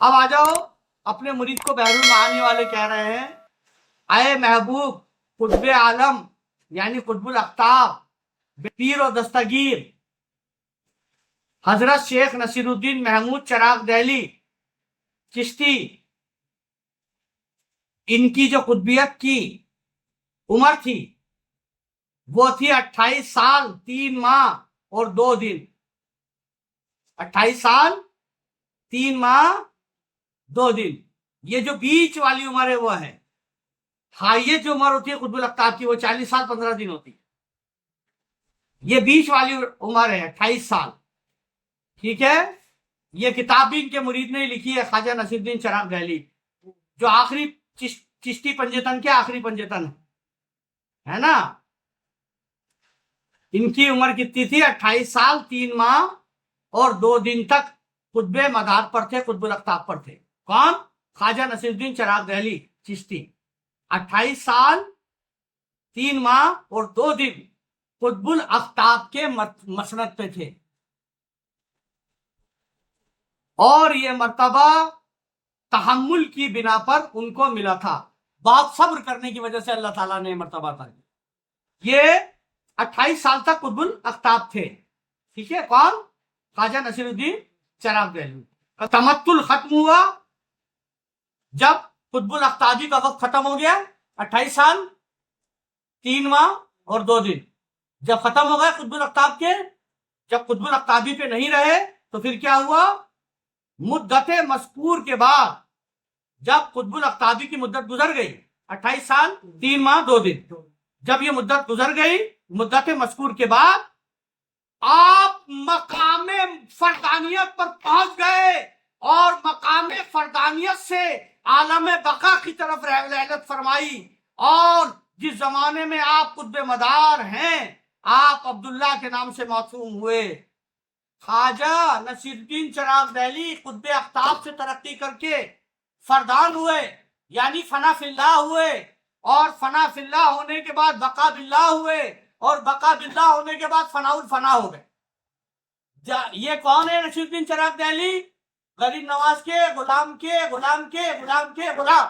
अब आ जाओ, अपने मुरीद को बहरुल मानी वाले कह रहे हैं, आए महबूब कुतुब आलम यानी कुतुबुल अख्ताब पीर और दस्तगीर हजरत शेख नसीरुद्दीन महमूद चिराग दहली चिश्ती, इनकी जो कुतुबियत की उम्र थी वो थी 28 साल 3 माह और 2 दिन। 28 साल 3 माह 2 दिन। ये जो बीच वाली उम्र है वो है। हाईएस्ट जो उम्र होती है कुतुबुल अख्ताब की वो 40 साल 15 दिन होती है। ये बीच वाली उम्र है 28 साल। ठीक है। ये किताब भी इनके मुरीद ने लिखी है, ख्वाजा नसीरुद्दीन चिराग दहली, जो आखिरी चिश्ती पंजेतन के आखिरी पंजेतन है ना। इनकी उम्र कितनी थी? 28 साल 3 माह और 2 दिन तक कुतुब मदार पर थे, कुतुबुल अख्ताब पर थे। कौन? ख्वाजा नसीरुद्दीन चिराग दहली चिश्ती 28 साल 3 माह और 2 दिन कुतुबुल अख्ताब के मसनद पे थे। और ये मर्तबा तहम्मुल की बिना पर उनको मिला था। बहुत सब्र करने की वजह से अल्लाह ताला ने मर्तबा था। ये 28 साल तक कुतुबुल अख्ताब थे। ठीक है। कौन? ख्वाजा नसीरुद्दीन चिराग दहली। तमत्तुल खत्म हुआ जब कुतुबुल अख्ताबी का वक्त खत्म हो गया। 28 साल 3 माह और 2 दिन जब खत्म हो गए कुतुबुल अख्ताब के, जब कुतुबुल अख्ताबी पे नहीं रहे तो फिर क्या हुआ? मुद्दत मज़कूर के बाद जब कुतुबुल अख्ताबी की मुद्दत गुजर गई 28 साल 3 माह 2 दिन, जब ये मुद्दत गुजर गई, मुद्दत मज़कूर के बाद आप मकामे फरदानियत पर पहुंच गए और मकामे फरदानियत से आलम बका की तरफ रहलत फरमाई। और जिस जमाने में आप कुतुब मदार हैं, आप अब्दुल्ला के नाम से मौसूम हुए। ख्वाजा नसीरुद्दीन चिराग दहली कुतुब अख्ताब से तरक्की करके फरदान हुए, यानी फना फिल्लाह हुए, और फना फिल्लाह होने के बाद बका बिल्लाह हुए, और बका बिल्लाह होने के बाद फनाउल फना हो गए। ये कौन है? नसीरुद्दीन चिराग दहली गरीब नवाज के गुलाम के गुलाम के गुलाम के गुलाम,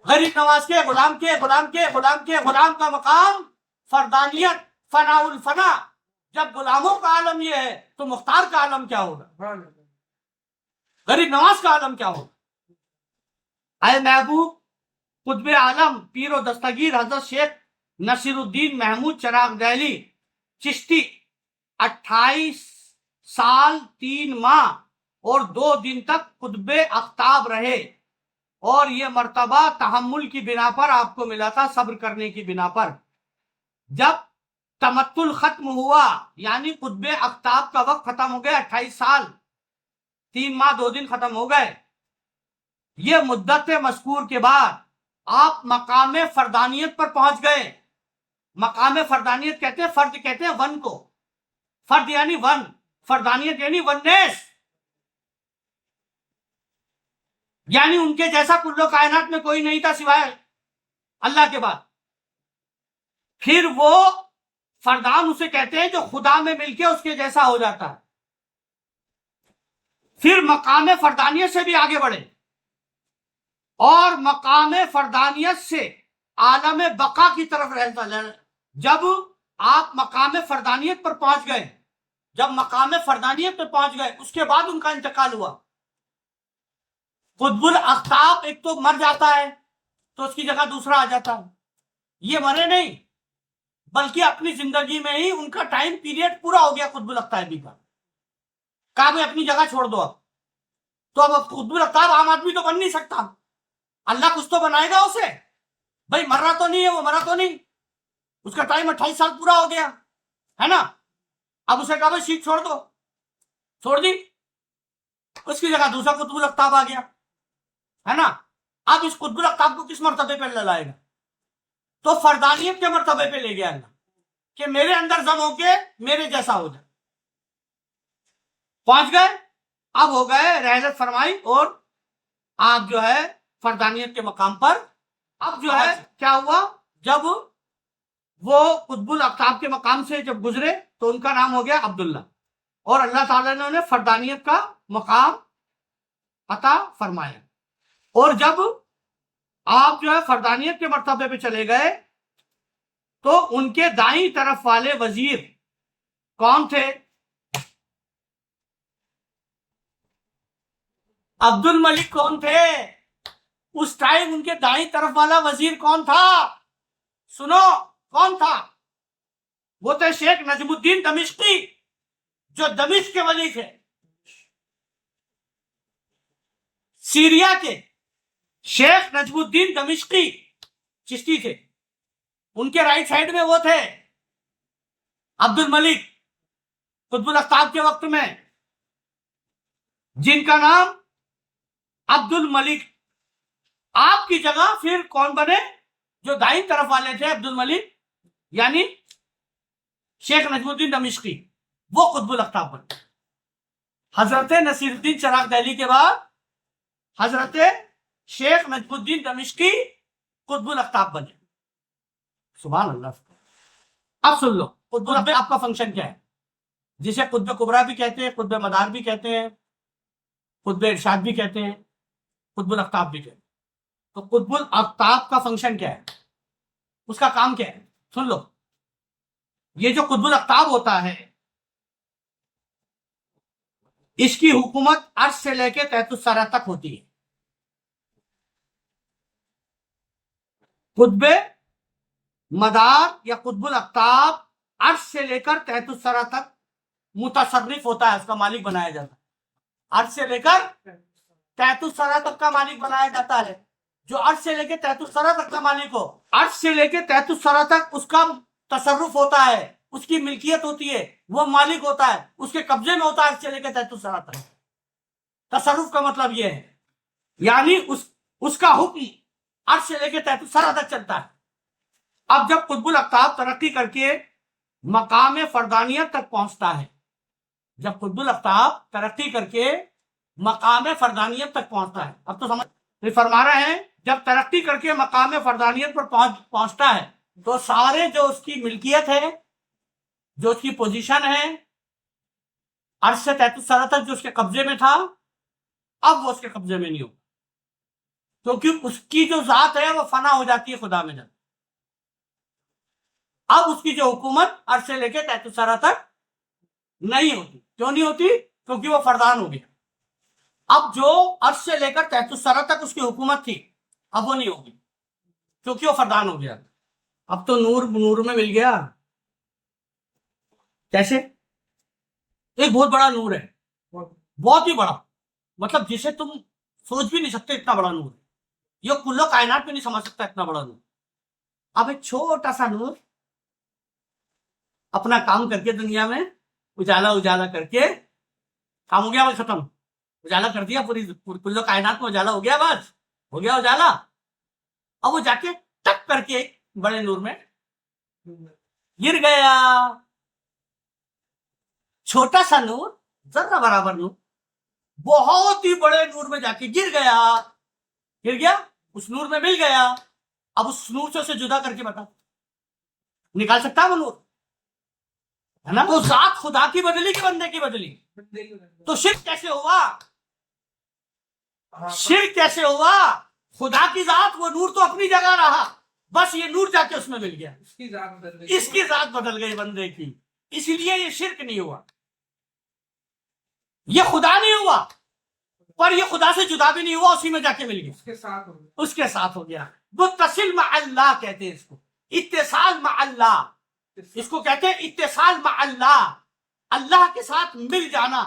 गरीब नवाज के गुलाम के गुलाम के गुलाम के गुलाम का मकाम फरदानियत फनाउल फना। जब गुलामों का आलम यह है तो मुख्तार का आलम क्या होगा? गरीब नवाज का आलम क्या होगा? आए महबूब कुतुब आलम पीर और दस्तगीर हजरत शेख नसीरुद्दीन महमूद चिराग दहली चिश्ती 28 साल 3 माह और 2 दिन तक कुतुब अख्ताब रहे। और ये मर्तबा तहम्मुल की बिना पर आपको मिला था, सब्र करने की बिना पर। जब तमत्तुल खत्म हुआ यानी कुतुब अख्ताब का वक्त खत्म हो गया, 28 साल 3 माह 2 दिन खत्म हो गए, ये मुद्दत मज़कूर के बाद आप मकाम फरदानियत पर पहुंच गए। मकाम फरदानियत कहते हैं, फर्द कहते हैं वन को, फर्द यानी वन, फरदानियत यानी वननेस, यानी उनके जैसा कुल्लो कायनात में कोई नहीं था सिवाय अल्लाह के बाद। फिर वो फरदान उसे कहते हैं जो खुदा में मिलके उसके जैसा हो जाता है। फिर मकाम फरदानियत से भी आगे बढ़े और मकाम फरदानियत से आलम बका की तरफ रहता। जब आप मकाम फरदानियत पर पहुंच गए, जब मकाम फरदानियत पर पहुंच गए, उसके बाद उनका इंतकाल हुआ। कुतुबुल अख्ताब एक तो मर जाता है तो उसकी जगह दूसरा आ जाता है। ये मरे नहीं, बल्कि अपनी जिंदगी में ही उनका टाइम पीरियड पूरा हो गया कुतुबुल अख्ताबी का। कहा भाई अपनी जगह छोड़ दो अब। तो अब कुतुबुल अख्ताब आम आदमी तो बन नहीं सकता, अल्लाह कुछ तो बनाएगा उसे। भाई मर रहा तो नहीं है, वो मरा तो नहीं, उसका टाइम 28 साल पूरा हो गया है ना। अब उसे कहा भाई सीट छोड़ दो, छोड़ दी, उसकी जगह दूसरा कुतुबुल अख्ताब आ गया है ना। अब इस कुतुबुल अख्ताब को किस मर्तबे पे लाएगा? तो फरदानियत के मर्तबे पे ले गया अल्लाह कि मेरे अंदर जम होके मेरे जैसा हो जाए। पहुंच गए, अब हो गए रहलत फरमाई और आप जो है फरदानियत के मकाम पर। अब जो है क्या हुआ, जब वो कुतुबुल अख्ताब के मकाम से जब गुजरे तो उनका नाम हो गया अब्दुल्ला, और अल्लाह ताला ने उन्हें फरदानियत का मकाम अता फरमाया। और जब आप जो है फरदानियत के मर्तबे पे चले गए तो उनके दाईं तरफ वाले वजीर कौन थे? अब्दुल मलिक कौन थे? उस टाइम उनके दाईं तरफ वाला वजीर कौन था? सुनो, कौन था? वो थे शेख नजमुद्दीन दमिश्की, जो दमिश्क के वली थे, सीरिया के शेख नजमुद्दीन दमिश्की चिश्ती थे। उनके राइट साइड में वो थे अब्दुल मलिक कुतुबुल अख्ताब के वक्त में, जिनका नाम अब्दुल मलिक। आपकी जगह फिर कौन बने? जो दाईं तरफ वाले थे अब्दुल मलिक यानी शेख नजमुद्दीन दमिश्की, वो कुतुबुल अख्ताब बने। हजरत नसीरुद्दीन चिराग दहली के बाद हजरत शेख नजमुद्दीन दमिश्की कुतुबुल अख्ताब बने। सुभान अल्लाह। अब सुन लो कुतुबुल अख्ताब का फंक्शन क्या है, जिसे कुतुब कुबरा भी कहते हैं, कुतुब मदार भी कहते हैं, कुतुब इरशाद भी कहते हैं, कुतुबुल अख्ताब भी कहते हैं। तो कुतुबुल अख्ताब का फंक्शन क्या है, उसका काम क्या है? सुन लो, ये जो कुतुबुल अख्ताब होता है, इसकी हुकूमत अर्श से लेकर तहतुस्सरा तक होती है। कुतुब मदार या कुतुबुल अख्ताब अर्श से लेकर तहतुस्सरा तक मुतसर्रिफ होता है, उसका मालिक बनाया जाता है। अर्श से लेकर तहतुस्सरा तक का मालिक बनाया जाता है। जो अर्श से लेकर तहतुस्सरा तक का मालिक हो, अर्श से लेकर तहतुस्सरा तक उसका तसर्रुफ होता है, उसकी मिल्कियत होती है, वो मालिक होता है, उसके कब्जे में होता है अर्श से लेकर तहतुस्सरा तक। तसर्रुफ का मतलब ये है, यानी उसका हुक्म अर्श से लेकर तहतुस्सरा तक चलता है। अब जब कुतुबुल अख्ताब तरक्की करके मकाम फरदानियत तक पहुंचता है, जब कुतुबुल अख्ताब तरक्की करके मकाम फरदानियत तक पहुंचता है, अब तो समझ फरमा रहे हैं, जब तरक्की करके मकाम फरदानियत पर पहुंचता है तो सारे जो उसकी मिल्कियत है, जो उसकी पोजीशन है, अर्श से तहतुस्सरा तक जो उसके कब्जे में था, अब वो उसके कब्जे में नहीं होगा, क्योंकि उसकी जो जात है वो फना हो जाती है खुदा में जाती। अब उसकी जो हुकूमत अर्श से लेके तहतुस्सरा तक नहीं होती। क्यों नहीं होती? क्योंकि वो फरदान हो गया। अब जो अर्श से लेकर तहतुस्सरा तक उसकी हुकूमत थी, अब वो नहीं होगी, क्योंकि वो फरदान हो गया। अब तो नूर नूर में मिल गया। कैसे? एक बहुत बड़ा नूर है, बहुत ही बड़ा, मतलब जिसे तुम सोच भी नहीं सकते, इतना बड़ा नूर है। ये कुल्लो कायनात में नहीं समझ सकता इतना बड़ा नूर। अब एक छोटा सा नूर अपना काम करके दुनिया में उजाला उजाला करके काम हो गया, बस खत्म। उजाला कर दिया, पूरी कुल्लो कायनात में उजाला हो गया, बस हो गया उजाला। अब वो जाके टक करके बड़े नूर में गिर गया। छोटा सा नूर, जरा बराबर नूर, बहुत ही बड़े नूर में जाके गिर गया, उस नूर में मिल गया। अब उस नूर से उसे जुदा करके बता, निकाल सकता है वो नूर? है ना? तो जात खुदा की बदली कि बंदे की बदली? तो शिर्क कैसे हुआ? शिर्क कैसे हुआ? खुदा की जात, वो नूर तो अपनी जगह रहा, बस ये नूर जाके उसमें मिल गया, इसकी जात बदल गई बंदे की, इसलिए ये शिर्क नहीं हुआ, ये खुदा नहीं हुआ, पर ये खुदा से जुदा भी नहीं हुआ, उसी में जाके मिल गया, उसके साथ हो गया। मुत्तसिल मा अल्लाह कहते हैं इसको, इत्तिसाल मा अल्लाह, इसको कहते हैं इत्तिसाल मा अल्लाह, अल्लाह के साथ मिल जाना।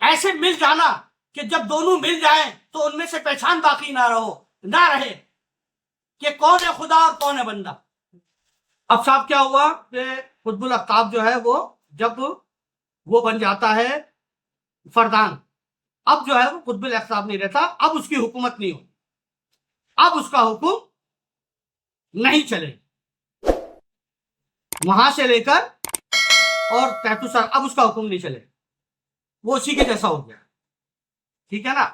ऐसे मिल जाना कि जब दोनों मिल जाएं तो उनमें से पहचान बाकी ना रहे कि कौन है खुदा और कौन है बंदा। अब साहब क्या हुआ कि कुतुबुल अख्ताब जो है वो जब वो बन जाता है फरदान, अब जो है वो कुतुबुल अख्ताब नहीं रहता, अब उसकी हुकूमत नहीं हो, अब उसका हुक्म नहीं चले, वहां से लेकर और तहतुस्सरा, अब उसका हुक्म नहीं चले, वो उसी के जैसा हो गया। ठीक है ना?